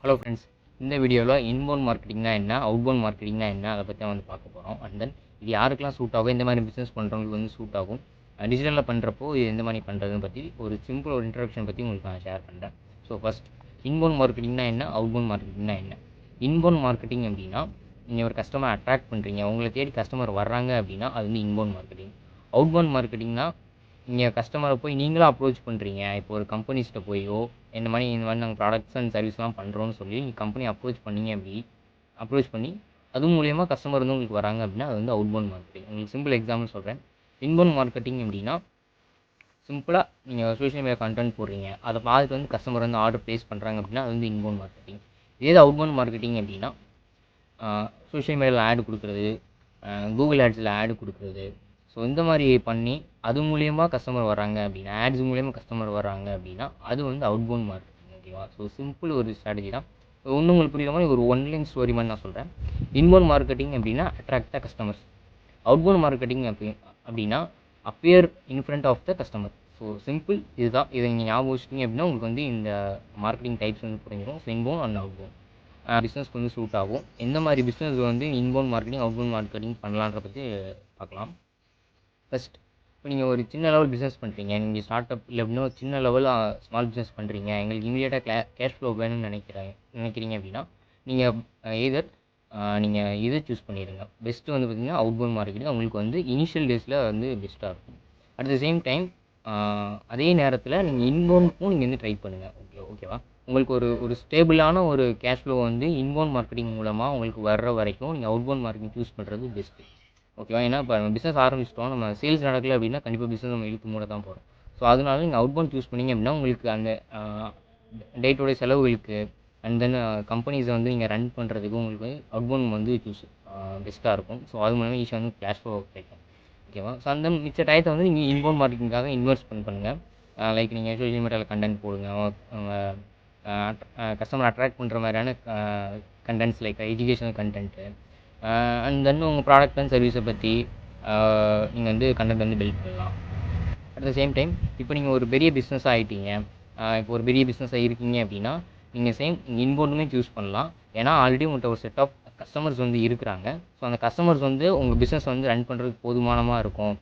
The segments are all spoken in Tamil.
ஹலோ ஃப்ரெண்ட்ஸ், இந்த வீடியோவில் இன்பவுண்ட் மார்க்கெட்டிங்னா என்ன, அவுட்பவுண்ட் மார்க்கெட்டிங்னா என்ன, அதை பற்றி வந்து பார்க்க போகிறோம். அண்ட் தென் இது யாருக்கெல்லாம் சூட் ஆகும், எந்த மாதிரி பிஸ்னஸ் பண்ணுறவங்களுக்கு வந்து சூட் ஆகும், டிஜிட்டலில் பண்ணுறப்போ இது எந்த மாதிரி பண்ணுறதுன்னு பற்றி ஒரு சிம்பிள் ஒரு இன்ட்ரடக்ஷன் பற்றி உங்களுக்கு நான் ஷேர் பண்ணுறேன். ஸோ ஃபஸ்ட், இன்பவுண்ட் மார்க்கெட்டிங்னா என்ன, அவுட்பவுண்ட் மார்க்கெட்டிங்னா என்ன. இன்பவுண்ட் மார்க்கெட்டிங் அப்படின்னா நீங்கள் ஒரு கஸ்டமர் அட்ராக்ட் பண்ணுறீங்க, உங்களை தேடி கஸ்டமர் வர்றாங்க அப்படின்னா அது வந்து இன்பவுண்ட் மார்க்கெட்டிங். அவுட்பவுண்ட் மார்க்கெட்டிங்னா நீங்கள் கஸ்டமரை போய் நீங்களும் அப்ரோச் பண்ணுறீங்க. இப்போ ஒரு கம்பெனிஸ்கிட்ட போயோ இந்த மாதிரி நாங்கள் ப்ராடக்ட்ஸ் அண்ட் சர்வீஸ்லாம் பண்ணுறோன்னு சொல்லி நீங்கள் கம்பெனி அப்ரோச் பண்ணி அது மூலியமாக கஸ்டமர் வந்து உங்களுக்கு வராங்க அப்படின்னா அது வந்து அவுட்பவுண்ட் மார்க்கெட்டிங். உங்களுக்கு சிம்பிள் எக்ஸாம்பிள் சொல்கிறேன். இன்பவுண்ட் மார்க்கெட்டிங் அப்படின்னா சிம்பிளாக நீங்கள் சோஷியல் மீடியா கண்டென்ட் போடுறீங்க, அதை பார்த்துட்டு வந்து கஸ்டமர் வந்து ஆர்டர் ப்ளேஸ் பண்ணுறாங்க அப்படின்னா அது வந்து இன்பவுண்ட் மார்க்கெட்டிங். இதே அவுட்பவுண்ட் மார்க்கெட்டிங் அப்படின்னா சோஷியல் மீடியாவில் ஆடு கொடுக்குறது, கூகுள் ஆட்ஸில் ஆடு கொடுக்குறது. ஸோ இந்த மாதிரி பண்ணி அது மூலியமாக கஸ்டமர் வராங்க அப்படின்னா, ஆட்ஸ் மூலியமாக கஸ்டமர் வராங்க அப்படின்னா அது வந்து அவுட்பவுண்ட் மார்க்கெட்டிங். ஓகேவா? ஸோ சிம்பிள் ஒரு ஸ்ட்ராட்டஜி தான். ஒன்றும் உங்களுக்கு புரியுற மாதிரி ஒரு ஒன்லைன் ஸ்டோரி மாதிரி நான் சொல்கிறேன். இன்பவுண்ட் மார்க்கெட்டிங் அப்படின்னா attract the customers. Outbound marketing அப்படின்னா appear in front of the customer. So simple இதுதான். இதை நீங்கள் ஞாபகம் வச்சிட்டிங்க அப்படின்னா உங்களுக்கு வந்து இந்த மார்க்கெட்டிங் டைப்ஸ் வந்து புரிஞ்சிடும். ஸோ இன்பவுண்ட் அண்ட் அவுட்பவுண்ட் பிஸ்னஸ்க்கு வந்து சூட் ஆகும். எந்த மாதிரி பிஸ்னஸ் வந்து இன்பவுண்ட் மார்க்கெட்டிங் அவுட்பவுண்ட் மார்க்கெட்டிங் பண்ணலான்ற பற்றி பார்க்கலாம். ஃபஸ்ட், இப்போ நீங்கள் ஒரு சின்ன லெவல் பிஸ்னஸ் பண்ணுறீங்க, நீங்கள் ஸ்டார்ட் அப் இல்லை அப்படின்னா சின்ன லெவலில் ஸ்மால் பிஸ்னஸ் பண்ணுறீங்க, எங்களுக்கு இமீடியட்டாக கேஷ் ஃப்ளோ வேணும்னு நினைக்கிறீங்க அப்படின்னா நீங்கள் எய்தர் நீங்கள் இதை சூஸ் பண்ணிடுங்க. பெஸ்ட்டு வந்து பார்த்திங்கன்னா அவுட்பவுண்ட் மார்க்கெட்டிங் உங்களுக்கு வந்து இனிஷியல் டேஸில் வந்து பெஸ்ட்டாக இருக்கும். அட் த சேம் டைம் அதே நேரத்தில் நீங்கள் இன்பவுண்டுக்கும் நீங்கள் வந்து ட்ரை பண்ணுங்கள். ஓகேவா? உங்களுக்கு ஒரு ஸ்டேபிளான ஒரு கேஷ் ஃப்ளோ வந்து இன்பவுண்ட் மார்க்கெட்டிங் மூலமாக உங்களுக்கு வர்ற வரைக்கும் நீங்கள் அவுட்பவுண்ட் மார்க்கெட்டிங் சூஸ் பண்ணுறது பெஸ்ட்டு. ஓகேவா? ஏன்னா இப்போ நம்ம பிஸ்னஸ் ஆரம்பிச்சிட்டோம், நம்ம சேல்ஸ் நடக்கல அப்படின்னா கண்டிப்பாக பிஸ்னஸ் நம்ம இழுத்து மூட தான் போகிறோம். ஸோ அதனால நீங்கள் அவுட்பவுண்ட் சூஸ் பண்ணிங்க அப்படின்னா உங்களுக்கு அந்த டே டு டே செலவுகளுக்கு அண்ட் தென் கம்பெனிஸை வந்து நீங்கள் ரன் பண்ணுறதுக்கு உங்களுக்கு அவுட்பவுண்ட் வந்து பெஸ்ட்டாக இருக்கும். ஸோ அது மூலமாக ஈஸியாக வந்து கேஷ் ஃப்ளோ கிடைக்கும். ஓகேவா? ஸோ அந்த மிச்ச டயத்தை வந்து நீங்கள் இன்பவுண்ட் மார்க்கெட்டிங்காக இன்வெஸ்ட் பண்ணுங்கள். லைக் நீங்கள் சோஷியல் மீடியாவில் கண்டென்ட் போடுங்க, கஸ்டமர் அட்ராக்ட் பண்ணுற மாதிரியான contents like educational content and then உங்கள் ப்ராடக்ட் அண்ட் சர்வீஸை பற்றி நீங்கள் வந்து கண்டென்ட் வந்து பில்ட் பண்ணலாம். அட் த சேம் டைம் இப்போ நீங்கள் ஒரு பெரிய பிஸ்னஸாக ஆகிட்டீங்க, இப்போ ஒரு பெரிய பிஸ்னஸாக இருக்கீங்க அப்படின்னா நீங்கள் இன்பவுண்டுமே சூஸ் பண்ணலாம். ஏன்னா ஆல்ரெடி உங்கள்கிட்ட ஒரு செட் ஆஃப் கஸ்டமர்ஸ் வந்து இருக்கிறாங்க. ஸோ அந்த கஸ்டமர்ஸ் வந்து உங்கள் பிஸ்னஸ் வந்து ரன் பண்ணுறதுக்கு போதுமானமாக இருக்கும்.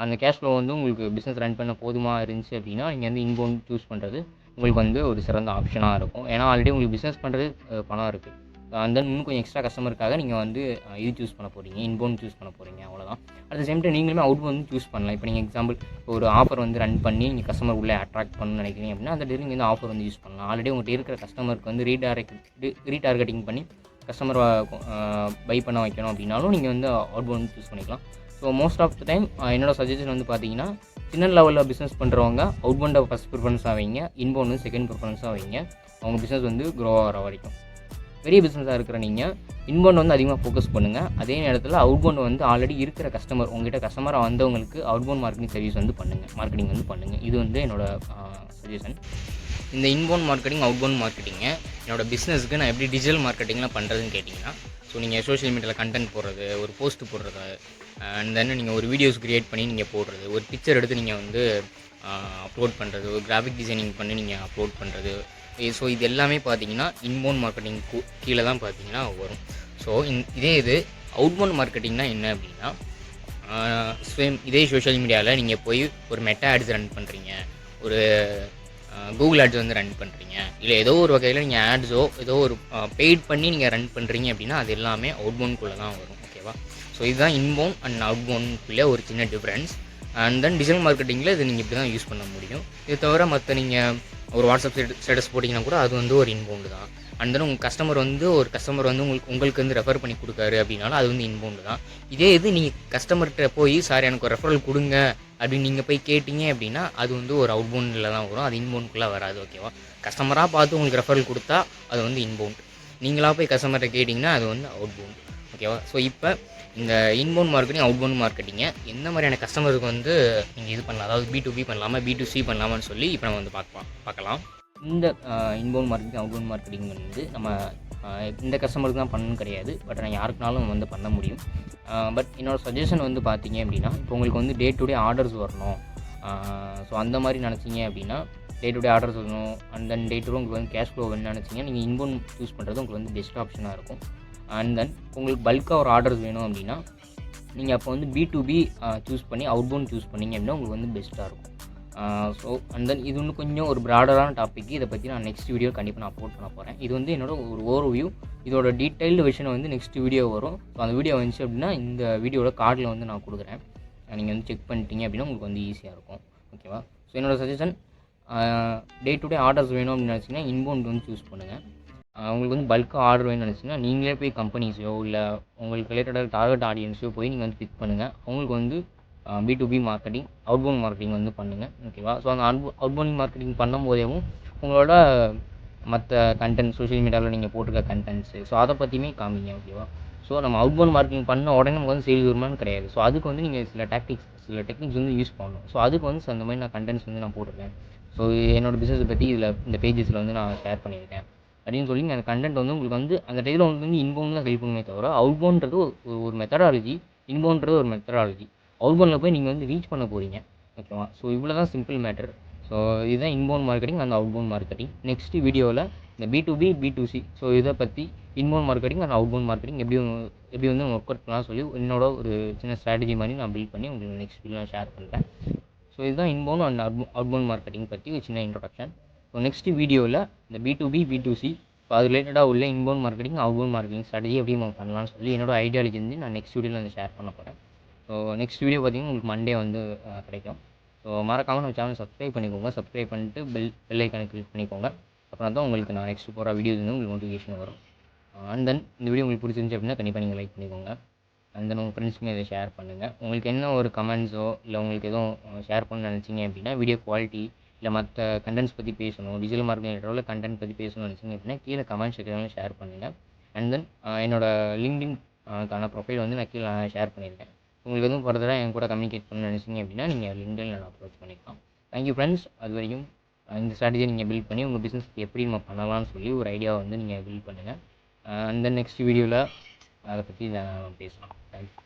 அந்த கேஷ் ஃப்ளோ வந்து உங்களுக்கு பிஸ்னஸ் ரன் பண்ண போதுமாக இருந்துச்சு அப்படின்னா நீங்கள் வந்து இன்பவுண்ட் சூஸ் பண்ணுறது உங்களுக்கு வந்து ஒரு சிறந்த ஆப்ஷனாக இருக்கும். ஏன்னா ஆல்ரெடி உங்களுக்கு பிஸ்னஸ் பண்ணுறது பணம் இருக்குது. அண்ட் தென் இன்னும் கொஞ்சம் எக்ஸ்ட்ரா கஸ்டமருக்காக நீங்கள் வந்து இது சூஸ் பண்ண போகிறீங்க, இன்பவுண்ட் சூஸ் பண்ண போகிறீங்க, அவ்வளோதான். அட் த சேம் டைம் நீங்களுமே அவுட் வந்து சூஸ் பண்ணலாம். இப்போ நீங்கள் எக்ஸாம்பிள் ஒரு ஆஃபர் வந்து ரன் பண்ணி நீங்கள் கஸ்டமர் உள்ளே அட்ராக்ட் பண்ணணும்னு நினைக்கிறீங்க அப்படின்னா அந்த டேரி நீங்கள் வந்து ஆஃபர் வந்து யூஸ் பண்ணலாம். ஆல்ரெடி உங்கள்கிட்ட இருக்கிற கஸ்டமருக்கு வந்து ரீடார்கெட்டிங் பண்ணி கஸ்டமர் பை பண்ண வைக்கணும் அப்படின்னாலும் நீங்கள் வந்து அவுட் சூஸ் பண்ணிக்கலாம். So most of the time என்னோடய சஜஷன் வந்து பார்த்தீங்கன்னா சின்ன லெவலில் பிஸ்னஸ் பண்ணுறவங்க அவுட்பவுண்டை ஃபஸ்ட் ப்ரிஃபரன்ஸாக வைங்க, இன்பவுண்ட் செகண்ட் ப்ரிஃபரன்ஸாக வைங்க. அவங்க பிஸ்னஸ் வந்து க்ரோ ஆகிற வரைக்கும். பெரிய பிஸ்னஸாக இருக்கிற நீங்கள் இன்பவுண்ட் வந்து அதிகமாக ஃபோக்கஸ் பண்ணுங்கள். அதே நேரத்தில் அவுட்பவுண்ட் வந்து ஆல்ரெடி இருக்கிற கஸ்டமர் உங்கள்கிட்ட கஸ்டமராக வந்தவங்களுக்கு அவுட்பவுண்ட் மார்க்கெட்டிங் சர்வீஸ் வந்து மார்க்கெட்டிங் வந்து பண்ணுங்கள். இது வந்து என்னோடய சஜஷன். இந்த இன்பவுண்ட் மார்க்கெட்டிங் அவுட்பவுண்ட் மார்க்கெட்டிங்கை என்னோடய பிஸ்னஸுக்கு நான் எப்படி டிஜிட்டல் மார்க்கெட்டிங்லாம் பண்ணுறதுன்னு கேட்டிங்கன்னா, ஸோ நீங்கள் சோஷியல் மீடியாவில் கண்டென்ட் போடுறது, ஒரு போஸ்ட்டு போடுறது, அண்ட் தென் நீங்கள் ஒரு வீடியோஸ் க்ரியேட் பண்ணி நீங்கள் போடுறது, ஒரு பிக்சர் எடுத்து நீங்கள் வந்து அப்லோட் பண்ணுறது, ஒரு கிராஃபிக் டிசைனிங் பண்ணி நீங்கள் அப்லோட் பண்ணுறது. ஸோ இது எல்லாமே பார்த்தீங்கன்னா இன்பவுண்ட் மார்க்கெட்டிங் கீழே தான் பார்த்தீங்கன்னா வரும். ஸோ இது அவுட்பவுண்ட் மார்க்கெட்டிங்னா என்ன அப்படின்னா, இதே சோஷியல் மீடியாவில் நீங்கள் போய் ஒரு மெட்டா ஆட்ஸ் ரன் பண்ணுறீங்க, ஒரு கூகுள் ஆட்ஸ் வந்து ரன் பண்ணுறீங்க, இல்லை ஏதோ ஒரு வகையில் நீங்கள் ஆட்ஸோ ஏதோ ஒரு பெய்ட் பண்ணி நீங்கள் ரன் பண்ணுறீங்க அப்படின்னா அது எல்லாமே அவுட்பவுண்ட்குள்ளே தான் வரும். ஓகேவா? ஸோ இதுதான் இன்பவுண்ட் அண்ட் அவுட்பவுண்ட்குள்ளே ஒரு சின்ன டிஃப்ரென்ஸ். அண்ட் தென் டிஜிட்டல் மார்க்கெட்டிங்கில் இது நீங்கள் இப்படி தான் யூஸ் பண்ண முடியும். இது தவிர மற்ற நீங்கள் ஒரு வாட்ஸ்அப் ஸ்டேட்டஸ் போட்டிங்கன்னா கூட அது வந்து ஒரு இன்பவுண்டு தான். அண்ட் தென் உங்கள் கஸ்டமர் வந்து உங்களுக்கு வந்து ரெஃபர் பண்ணி கொடுக்காரு அப்படின்னாலும் அது வந்து இன்பவுண்டு தான். இதே இது நீங்கள் கஸ்டமர்கிட்ட போய் சார் எனக்கு ஒரு ரெஃபரல் கொடுங்க அப்படின்னு நீங்கள் போய் கேட்டிங்க அப்படின்னா அது வந்து ஒரு அவுட்பவுண்டில் தான் வரும், அது இன்பவுண்டுக்குள்ளே வராது. ஓகேவா? கஸ்டமராக பார்த்து உங்களுக்கு ரெஃபரல் கொடுத்தா அது வந்து இன்பவுண்ட், நீங்களாக போய் கஸ்டமர்கிட்ட கேட்டிங்கன்னா அது வந்து அவுட்பவுண்ட். ஓகேவா? ஸோ இப்போ இந்த இன்பவுண்ட் மார்க்கெட்டிங் அவுட்பவுண்ட் மார்க்கெட்டிங்கை எந்த மாதிரியான கஸ்டமருக்கு வந்து நீங்கள் இது பண்ணலாம், அதாவது B2B பண்ணலாமா B2C பண்ணலாமான்னு சொல்லி இப்போ நம்ம வந்து பார்க்கலாம். இந்த இன்பவுண்ட் மார்க்கெட்டிங் அவுட்பவுண்ட் மார்க்கெட்டிங் வந்து நம்ம இந்த கஸ்டமருக்கு தான் பண்ணணும் கிடையாது, பட் நான் யாருக்குனாலும் வந்து பண்ண முடியும். பட் என்னோடய சஜஷன் வந்து பார்த்தீங்க அப்படின்னா, இப்போ உங்களுக்கு வந்து டே டு டே ஆர்டர்ஸ் வரணும், ஸோ அந்த மாதிரி நினச்சிங்க அப்படின்னா டே டு டே ஆர்டர்ஸ் வரணும் and then day to day உங்களுக்கு வந்து கேஷ் ஃப்ளோ வேணும்னு நினச்சிங்கன்னா நீங்கள் இன்பவுண்ட் சூஸ் பண்ணுறது உங்களுக்கு வந்து பெஸ்ட் ஆப்ஷனாக இருக்கும். அண்ட் தென் உங்களுக்கு பல்காக ஒரு ஆர்டர்ஸ் வேணும் அப்படின்னா நீங்கள் அப்போ வந்து B2B சூஸ் பண்ணி அவுட்பவுண்ட் சூஸ் பண்ணிங்க அப்படின்னா உங்களுக்கு வந்து பெஸ்ட்டாக இருக்கும். ஸோ அண்ட் தென் இது இன்னும் கொஞ்சம் ஒரு ப்ராடரான டாபிக். இதை பற்றி நான் நெக்ஸ்ட் வீடியோ கண்டிப்பாக நான் அப்லோட் பண்ண போகிறேன். இது வந்து என்னோட ஒரு ஓவர்வியூ. இதோட டீட்டெயில்டு விஷயம் வந்து நெக்ஸ்ட் வீடியோ வரும். ஸோ அந்த வீடியோ வந்துச்சு அப்படின்னா இந்த வீடியோட கார்டில் வந்து நான் கொடுக்குறேன். நீங்கள் வந்து செக் பண்ணிட்டீங்க அப்படின்னா உங்களுக்கு வந்து ஈஸியாக இருக்கும். ஓகேவா? ஸோ என்னோடய suggestion day to day orders வேணும் அப்படின்னு நினச்சிங்கன்னா இன்பவுண்ட் வந்து சூஸ் பண்ணுங்கள். உங்களுக்கு வந்து பல்காக ஆர்டர் வேணும்னு நினச்சிங்கன்னா நீங்களே போய் கம்பெனிஸோ இல்லை உங்களுக்கு ரிலேட்டடாக டார்கெட் ஆடியன்ஸோ போய் நீங்கள் வந்து பிக் பண்ணுங்கள். அவங்களுக்கு வந்து B2B மார்க்கெட்டிங் அவுட்பவுண்ட் மார்க்கெட்டிங் வந்து பண்ணுங்கள். ஓகேவா? ஸோ அந்த அவுட்பவுண்ட் மார்க்கெட்டிங் பண்ணும்போதேவும் உங்களோட மற்ற கண்டென்ட் சோஷியல் மீடியாவில் நீங்கள் போட்டிருக்க கண்டென்ட்ஸு ஸோ அதை பற்றியுமே காமிங்க. ஓகேவா? ஸோ நம்ம அவுட்பவுண்ட் மார்க்கெட்டிங் பண்ண உடனே நமக்கு வந்து சேல்ஸ் வருமானு கிடையாது. ஸோ அதுக்கு வந்து நீங்கள் சில டெக்னிக்ஸ் வந்து யூஸ் பண்ணணும். ஸோ அதுக்கு வந்து அந்த மாதிரி நான் கண்டென்ட்ஸ் வந்து நான் போட்டிருக்கேன். ஸோ என்னோடய பிஸ்னஸை பற்றி இந்த பேஜஸில் வந்து நான் ஷேர் பண்ணியிருக்கேன் அப்படின்னு சொல்லி அந்த கண்டென்ட் வந்து உங்களுக்கு வந்து அந்த டைத்தில் உங்களுக்கு வந்து இன்பவுண்ட் தான் ஹெல்ப் பண்ணுமே தவிர அவுட்பவுண்ட்றது ஒரு மெத்தடாலஜி, இன்பவுண்ட்றது ஒரு மெத்தடாலஜி. அவுட்பவுண்டில் போய் நீங்கள் வந்து ரீச் பண்ண போகிறீங்க. ஓகேவா? ஸோ இவ்வளோ தான் சிம்பிள் மேட்டர். ஸோ இதுதான் inbound marketing and outbound marketing. Next வீடியோவில் இந்த B2B B2C ஸோ இதை பற்றி inbound marketing and outbound marketing எப்படி வந்து ஒர்க் அவுட் பண்ணலாம் சொல்லி என்னோட ஒரு சின்ன ஸ்ட்ராட்டஜி மாதிரி நான் பில்ட் பண்ணி உங்களுக்கு நெக்ஸ்ட் வீடியோ ஷேர் பண்ணுறேன். ஸோ இதுதான் இன்பவுண்ட் அண்ட் அவுட்பவுண்ட் மார்க்கெட்டிங் பற்றி ஒரு சின்ன இன்ட்ரோடக்ஷன். ஸோ நெக்ஸ்ட் வீடியோவில் இந்த B2B B2C இப்போ அது ரிலேட்டடாக உள்ள inbound marketing outbound marketing strategy எப்படி நம்ம பண்ணலாம்னு சொல்லி என்னோட ஐடியாலஜி வந்து நான் நெக்ஸ்ட் வீடியோவில் வந்து ஷேர் பண்ண போகிறேன். ஸோ நெக்ஸ்ட் வீடியோ பார்த்தீங்கன்னா உங்களுக்கு மண்டே வந்து கிடைக்கும். ஸோ மறக்காமல் நம்ம சேனல் சப்ஸ்கிரைப் பண்ணிக்கோங்க. சப்ஸ்கிரைப் பண்ணிட்டு பெல் ஐக்கானை கிளிக் பண்ணிக்கோங்க. அப்புறம் தான் உங்களுக்கு நான் நெக்ஸ்ட் போகிற வீடியோஸ் வந்து உங்களுக்கு நோட்டிஃபிகேஷன் வரும். அண்ட் தென் இந்த வீடியோ உங்களுக்கு பிடிச்சிருந்துச்சு அப்படின்னா கண்டிப்பாக நீங்கள் லைக் பண்ணிக்கோங்க. அண்ட் தென் உங்கள் ஃப்ரெண்ட்ஸுக்குமே இதை ஷேர் பண்ணுங்கள். உங்களுக்கு என்ன ஒரு கமெண்ட்ஸோ இல்லை உங்களுக்கு எதுவும் ஷேர் பண்ணணும்னு நினச்சிங்க அப்படின்னா வீடியோ குவாலிட்டி இல்லை மற்ற கண்டென்ட்ஸ் பற்றி பேசணும், டிஜிட்டல் மார்க்கெட்டிங் கண்டென்ட் பற்றி பேசணும்னு நினச்சிங்க அப்படின்னா கீழே கமெண்ட் செக்ஷனில் ஷேர் பண்ணுங்கள். அண்ட் தென் என்னோடய லிங்க்டின் கான ப்ரொஃபைல் வந்து நான் கீழே ஷேர் பண்ணியிருக்கேன். உங்களுக்கு எதுவும் ஃபர்தராக என் கூட கம்யூனிகேட் பண்ணணும்னு நினச்சிங்க அப்படின்னா நீங்கள் லிங்க்டினில் அப்ரோச் பண்ணிக்கலாம். Thank you friends. அது வரைக்கும் இந்த ஸ்ட்ராட்டஜியை நீங்கள் பில்ட் பண்ணி உங்கள் பிஸ்னஸ் எப்படி நம்ம பண்ணலாம்னு சொல்லி ஒரு ஐடியாவை வந்து நீங்கள் பில்ட் பண்ணுங்கள். அண்ட் தென் நெக்ஸ்ட் வீடியோவில் அதை பற்றி நான் பேசலாம். தேங்க்யூ.